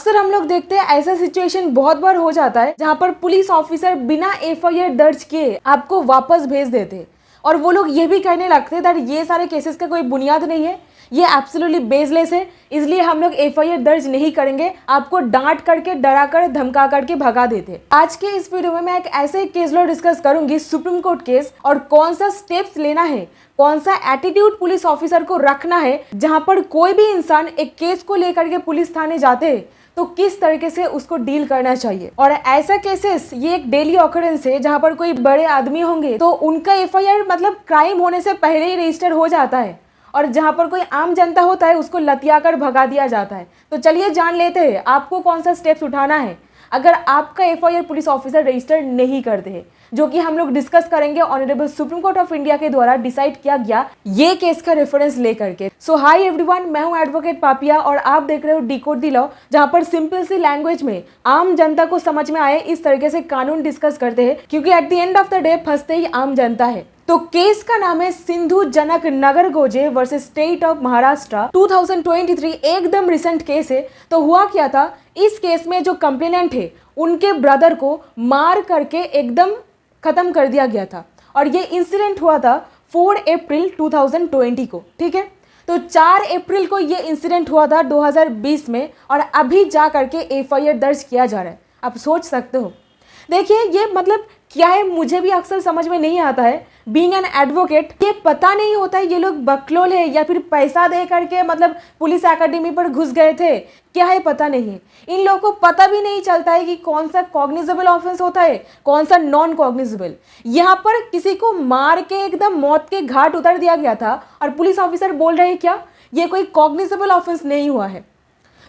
अक्सर हम लोग देखते हैं ऐसा सिचुएशन बहुत बार हो जाता है जहाँ पर पुलिस ऑफिसर बिना एफआईआर दर्ज किए आपको वापस भेज देते और वो लोग ये भी कहने लगते हैं दैट ये सारे केसेस का कोई बुनियाद नहीं है, ये एब्सोल्युटली बेसलेस है, इसलिए हम लोग एफआईआर दर्ज नहीं करेंगे, आपको डांट करके डरा कर धमका करके भगा देते। आज के इस वीडियो में मैं एक ऐसे केस लॉ डिस्कस करूंगी, सुप्रीम कोर्ट केस, और कौन सा स्टेप्स लेना है, कौन सा एटीट्यूड पुलिस ऑफिसर को रखना है जहां पर कोई भी इंसान एक केस को लेकर के पुलिस थाने जाते हैं तो किस तरीके से उसको डील करना चाहिए। और ऐसा केसेस ये एक डेली ऑकरेंस है जहां पर कोई बड़े आदमी होंगे तो उनका एफआईआर मतलब क्राइम होने से पहले ही रजिस्टर हो जाता है, और जहां पर कोई आम जनता होता है उसको लतिया कर भगा दिया जाता है। तो चलिए जान लेते हैं आपको कौन सा स्टेप्स उठाना है अगर आपका एफआईआर पुलिस ऑफिसर रजिस्टर नहीं करते हैं, जो कि हम लोग डिस्कस करेंगे honourable supreme court of India के द्वारा डिसाइड किया गया ये केस का रेफरेंस लेकर के। सो हाय एवरीवन, मैं हूं एडवोकेट पापिया और आप देख रहे हो डिकोड द लॉ, जहां पर सिंपल सी लैंग्वेज में आम जनता को समझ में आए इस तरीके से कानून डिस्कस करते हैं, क्योंकि at the end of the day फंसते ही आम जनता है। तो केस का नाम है सिंधु जनक नगरगोजे वर्सेस स्टेट ऑफ महाराष्ट्र 2023, एकदम रिसेंट केस है। तो हुआ क्या था, इस केस में जो कंप्लेनेंट है उनके ब्रदर को मार करके एकदम खत्म कर दिया गया था, और ये इंसिडेंट हुआ था 4 अप्रैल 2020 को। ठीक है, तो 4 अप्रैल को ये इंसिडेंट हुआ था 2020 में, और अभी जा करके एफआईआर दर्ज किया जा रहा है। आप सोच सकते हो, देखिए ये मतलब क्या है, मुझे भी अक्सर समझ में नहीं आता है। बीइंग एन एडवोकेट ये पता नहीं होता है ये लोग बकलोल है या फिर पैसा दे करके मतलब पुलिस एकेडमी पर घुस गए थे, क्या है पता नहीं है। इन लोगों को पता भी नहीं चलता है कि कौन सा कॉग्निजेबल ऑफेंस होता है, कौन सा नॉन कॉग्निजेबल। यहाँ पर किसी को मार के एकदम मौत के घाट उतार दिया गया था और पुलिस ऑफिसर बोल रहे हैं क्या ये कोई कॉग्निजेबल ऑफेंस नहीं हुआ है।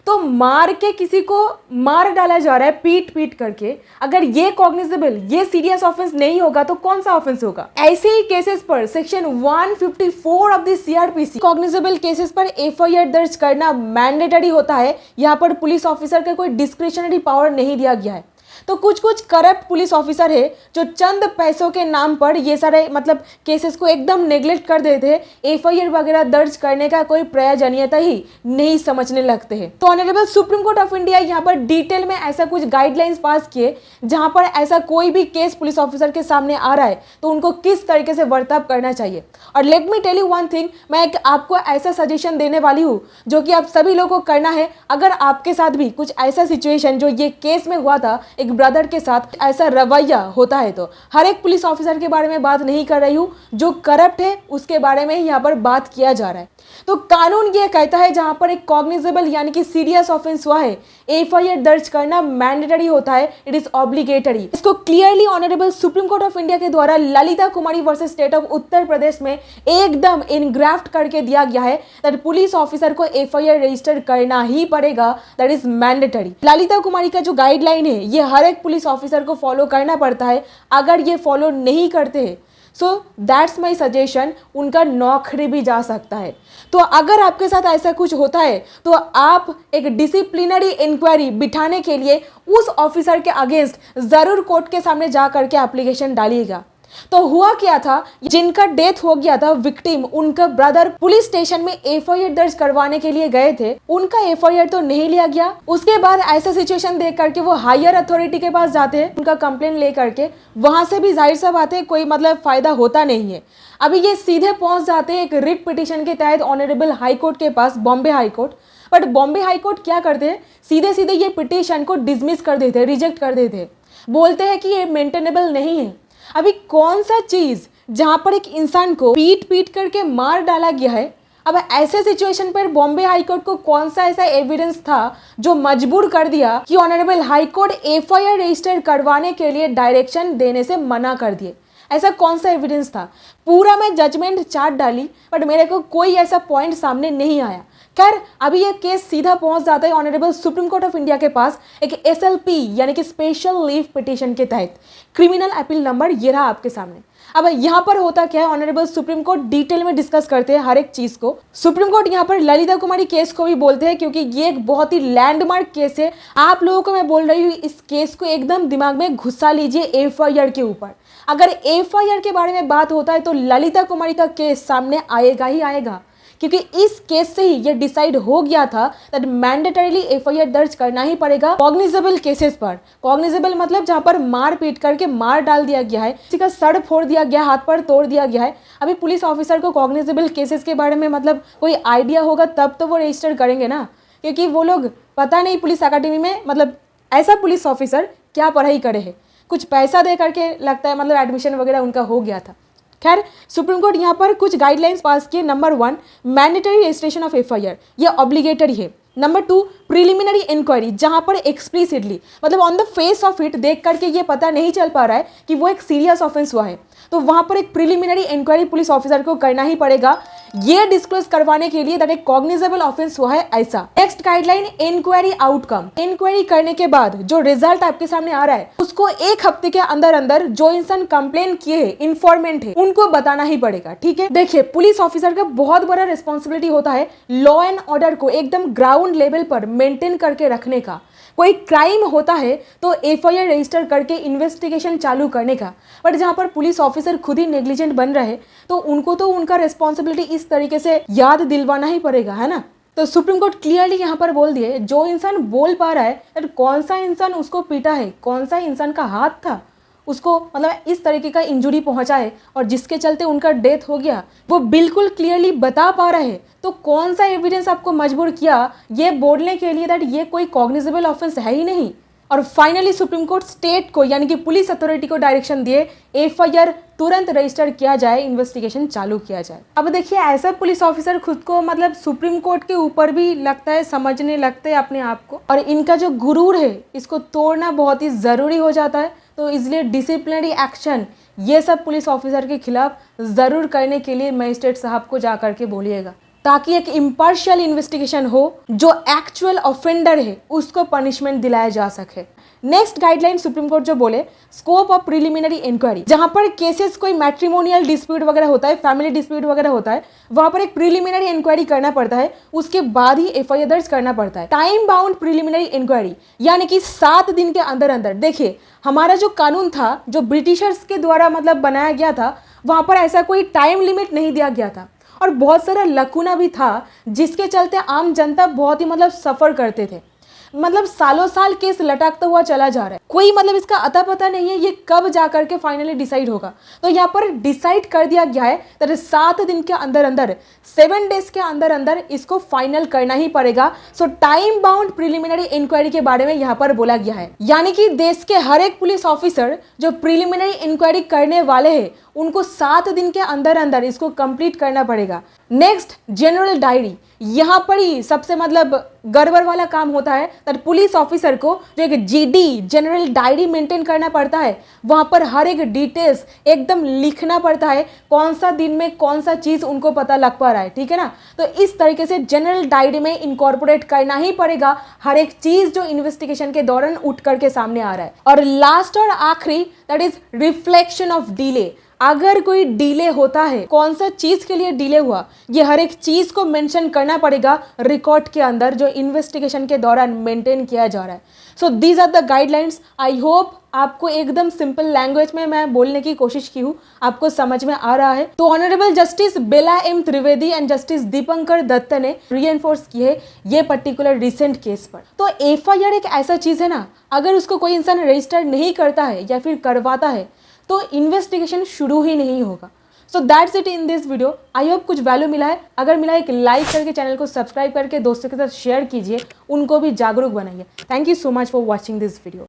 तो मार के किसी को मार डाला जा रहा है पीट पीट करके, अगर ये कॉग्निजेबल ये सीरियस ऑफेंस नहीं होगा तो कौन सा ऑफेंस होगा। ऐसे ही केसेस पर section 154 of the CrPC cognizable cases पर एफआईआर दर्ज करना मैंडेटरी होता है। यहाँ पर पुलिस ऑफिसर का कोई डिस्क्रिशनरी पावर नहीं दिया गया है। तो कुछ करप्ट पुलिस ऑफिसर है जो चंद पैसों के नाम पर ये सारे मतलब केसेस को एकदम नेग्लेक्ट कर देते हैं, एफआईआर वगैरह दर्ज करने का कोई प्रयोजनीयता ही नहीं समझने लगते हैं। तो honourable supreme court of India यहाँ पर डिटेल में ऐसा कुछ गाइडलाइंस पास किए जहां पर ऐसा कोई भी केस पुलिस ऑफिसर के सामने आ रहा है तो उनको किस तरीके से बर्ताव करना चाहिए। और let me tell you one thing, मैं एक आपको ऐसा सजेशन देने वाली हूँ जो कि आप सभी लोगों को करना है। अगर आपके साथ भी कुछ ऐसा सिचुएशन जो ये केस में हुआ था, एक ब्रदर के साथ ऐसा रवैया होता है, तो हर एक पुलिस ऑफिसर के बारे में बात नहीं कर रही हूँ, जो करप्ट है उसके बारे में यहाँ पर बात किया जा रहा है। तो कानून ये कहता है जहां पर एक कॉग्निजेबल यानी कि सीरियस ऑफेंस हुआ है एफआईआर दर्ज करना मैंडेटरी होता है, इट इज ऑब्लिगेटरी। इसको clearly honourable supreme court of India के द्वारा ललिता कुमारी versus state of Uttar Pradesh में एकदम इनग्राफ्ट करके दिया गया है दैट पुलिस ऑफिसर को एफआईआर रजिस्टर करना ही पड़ेगा, दैट इज मैंडेटरी। ललिता कुमारी का जो गाइडलाइन है ये हर एक पुलिस ऑफिसर को फॉलो करना पड़ता है। अगर ये फॉलो नहीं करते हैं सो दैट्स माई सजेशन, उनका नौकरी भी जा सकता है। तो अगर आपके साथ ऐसा कुछ होता है तो आप एक डिसिप्लिनरी इंक्वायरी बिठाने के लिए उस ऑफिसर के अगेंस्ट जरूर कोर्ट के सामने जा करके एप्लीकेशन डालिएगा। तो हुआ क्या था, जिनका डेथ हो गया था विक्टिम, उनका ब्रदर पुलिस स्टेशन में एफआईआर दर्ज करवाने के लिए गए थे, उनका एफआईआर तो नहीं लिया गया। उसके बाद ऐसा सिचुएशन देख करके वो हायर अथॉरिटी के पास जाते हैं उनका कंप्लेंट ले करके, वहां से भी जाहिर सा बात है कोई मतलब फायदा होता नहीं है। अभी ये सीधे पहुंच जाते हैं एक रिट पिटिशन के तहत ऑनरेबल हाई कोर्ट के पास, Bombay high court. But Bombay high court क्या करते हैं, सीधे सीधे ये पिटिशन को डिसमिस कर देते हैं, रिजेक्ट कर देते हैं, बोलते हैं कि ये मेंटेनेबल नहीं है। अभी कौन सा चीज जहां पर एक इंसान को पीट पीट करके मार डाला गया है, अब ऐसे सिचुएशन पर बॉम्बे हाई कोर्ट को कौन सा ऐसा एविडेंस था जो मजबूर कर दिया कि honourable high court FIR register करवाने के लिए डायरेक्शन देने से मना कर दिए। ऐसा कौन सा एविडेंस था? पूरा मैं जजमेंट चार्ट डाली बट मेरे को कोई ऐसा पॉइंट सामने नहीं आया। खैर अभी ये केस सीधा पहुंच जाता है honourable supreme court of India के पास एक एसएलपी यानी कि स्पेशल लीव पिटीशन के तहत। क्रिमिनल अपील नंबर ये रहा आपके सामने। अब यहाँ पर होता क्या है, ऑनरेबल सुप्रीम कोर्ट डिटेल में डिस्कस करते हैं हर एक चीज को। सुप्रीम कोर्ट यहाँ पर ललिता कुमारी केस को भी बोलते हैं क्योंकि ये एक बहुत ही लैंडमार्क केस है। आप लोगों को मैं बोल रही हूँ इस केस को एकदम दिमाग में घुसा लीजिए एफआईआर के ऊपर। अगर एफआईआर के बारे में बात होता है तो ललिता कुमारी का केस सामने आएगा ही आएगा, क्योंकि इस केस से ही ये डिसाइड हो गया था दैट मैंडेटरीली एफआईआर दर्ज करना ही पड़ेगा कॉग्निजेबल केसेस पर। कॉग्निजेबल मतलब जहां पर मार पीट करके मार डाल दिया गया है, किसी का सर फोड़ दिया गया, हाथ पर तोड़ दिया गया है। अभी पुलिस ऑफिसर को कॉग्निजेबल केसेस के बारे में मतलब कोई आइडिया होगा तब तो वो रजिस्टर करेंगे ना, क्योंकि वो लोग पता नहीं पुलिस अकेडमी में मतलब ऐसा पुलिस ऑफिसर क्या पढ़ाई करे है, कुछ पैसा दे करके लगता है मतलब एडमिशन वगैरह उनका हो गया था। खैर सुप्रीम कोर्ट यहाँ पर कुछ गाइडलाइंस पास किए। Number 1 mandatory registration of FIR, ये ऑब्लिगेटरी है। नंबर 2 प्रिलिमिनरी इंक्वायरी, जहां पर एक्सप्लिसिटली मतलब on the face of it देख करके ये पता नहीं चल पा रहा है कि वो एक सीरियस ऑफेंस हुआ है, तो वहां पर एक प्रिलिमिनरी इंक्वायरी पुलिस ऑफिसर को करना ही पड़ेगा, ये डिस्क्लोज करवाने के लिए दैट एक कॉग्निजेबल ऑफेंस हुआ है ऐसा। Next guideline inquiry outcome, inquiry करने के बाद जो रिजल्ट आपके सामने आ रहा है उसको 1 हफ्ते के अंदर अंदर जो इंसान कंप्लेन किए है, इन्फॉर्मेंट है, उनको बताना ही पड़ेगा। ठीक है, देखिए पुलिस ऑफिसर का बहुत बड़ा रिस्पॉन्सिबिलिटी होता है लॉ एंड ऑर्डर को एकदम ग्राउंड लेवल पर मेंटेन करके रखने का। कोई क्राइम होता है तो एफआईआर रजिस्टर करके इन्वेस्टिगेशन चालू करने का, बट जहां पर पुलिस ऑफिसर खुद ही नेग्लिजेंट बन रहे तो उनको तो उनका रिस्पॉन्सिबिलिटी इस तरीके से याद दिलवाना ही पड़ेगा, है ना। तो सुप्रीम कोर्ट क्लियरली यहाँ पर बोल दिए, जो इंसान बोल पा रहा है कौन सा इंसान उसको पीटा है, कौन सा इंसान का हाथ था उसको मतलब इस तरीके का इंजुरी पहुंचा है और जिसके चलते उनका डेथ हो गया, वो बिल्कुल क्लियरली बता पा रहे हैं, तो कौन सा एविडेंस आपको मजबूर किया ये बोलने के लिए दैट ये कोई कॉग्निजेबल ऑफेंस है ही नहीं। और फाइनली सुप्रीम कोर्ट स्टेट को यानी कि पुलिस अथॉरिटी को डायरेक्शन दिए एफआईआर तुरंत रजिस्टर किया जाए, इन्वेस्टिगेशन चालू किया जाए। अब देखिए ऐसा पुलिस ऑफिसर खुद को मतलब सुप्रीम कोर्ट के ऊपर भी लगता है, समझने लगते हैं अपने आप को, और इनका जो गुरूर है इसको तोड़ना बहुत ही ज़रूरी हो जाता है। तो इसलिए डिसिप्लिनरी एक्शन ये सब पुलिस ऑफिसर के खिलाफ ज़रूर करने के लिए मजिस्ट्रेट साहब को जा करके बोलिएगा, ताकि एक इम्पार्शियल इन्वेस्टिगेशन हो, जो एक्चुअल ऑफेंडर है उसको पनिशमेंट दिलाया जा सके। नेक्स्ट गाइडलाइन सुप्रीम कोर्ट जो बोले स्कोप ऑफ प्रिलिमिनरी इंक्वायरी, जहां पर केसेस कोई मैट्रिमोनियल डिस्प्यूट वगैरह होता है, फैमिली डिस्प्यूट वगैरह होता है, वहां पर एक प्रिलिमिनरी इंक्वायरी करना पड़ता है, उसके बाद ही एफआईआर दर्ज करना पड़ता है। टाइम बाउंड प्रिलिमिनरी इंक्वायरी यानी कि 7 दिन के अंदर अंदर। देखिए हमारा जो कानून था जो ब्रिटिशर्स के द्वारा मतलब बनाया गया था, वहां पर ऐसा कोई टाइम लिमिट नहीं दिया गया था और बहुत सारा लकूना भी था जिसके चलते आम जनता बहुत ही मतलब सफ़र करते थे। मतलब सालों साल केस लटकता हुआ चला जा रहा है, कोई मतलब इसका अता पता नहीं है ये कब जा करके फाइनली डिसाइड होगा। तो यहाँ पर डिसाइड कर दिया गया है कि 7 दिन के अंदर अंदर 7 डेज के अंदर अंदर इसको फाइनल करना ही पड़ेगा। So time bound preliminary inquiry के बारे में यहाँ पर बोला गया है, यानी कि देश के हर एक पुलिस ऑफिसर जो प्रिलिमिनरी इंक्वायरी करने वाले हैं उनको 7 दिन के अंदर अंदर इसको कंप्लीट करना पड़ेगा। नेक्स्ट जनरल डायरी, यहाँ पर ही सबसे मतलब गड़बड़ वाला काम होता है। तो पुलिस ऑफिसर को जो एक जीडी जनरल डायरी मेंटेन करना पड़ता है, वहाँ पर हर एक डिटेल्स एकदम लिखना पड़ता है, कौन सा दिन में कौन सा चीज़ उनको पता लग पा रहा है, ठीक है ना। तो इस तरीके से जनरल डायरी में इनकॉर्पोरेट करना ही पड़ेगा हर एक चीज़ जो इन्वेस्टिगेशन के दौरान उठ करके सामने आ रहा है। और लास्ट और आखिरी that is reflection of delay, अगर कोई डिले होता है, कौन सा चीज के लिए डिले हुआ, ये हर एक चीज को मेंशन करना पड़ेगा रिकॉर्ड के अंदर जो इन्वेस्टिगेशन के दौरान मेंटेन किया जा रहा है। So these are the guidelines. I hope आपको एकदम सिंपल लैंग्वेज में मैं बोलने की कोशिश की हूँ, आपको समझ में आ रहा है। तो honourable justice Bela M Trivedi and justice Dipankar Datta ने रीएनफोर्स किए है ये पर्टिकुलर रिसेंट केस पर। तो एफआईआर एक ऐसा चीज है ना, अगर उसको कोई इंसान रजिस्टर नहीं करता है या फिर करवाता है तो इन्वेस्टिगेशन शुरू ही नहीं होगा। So that's it in this video. I hope कुछ वैल्यू मिला है। अगर मिला है एक लाइक करके चैनल को सब्सक्राइब करके दोस्तों के साथ शेयर कीजिए, उनको भी जागरूक बनाइए। Thank you so much for watching this video.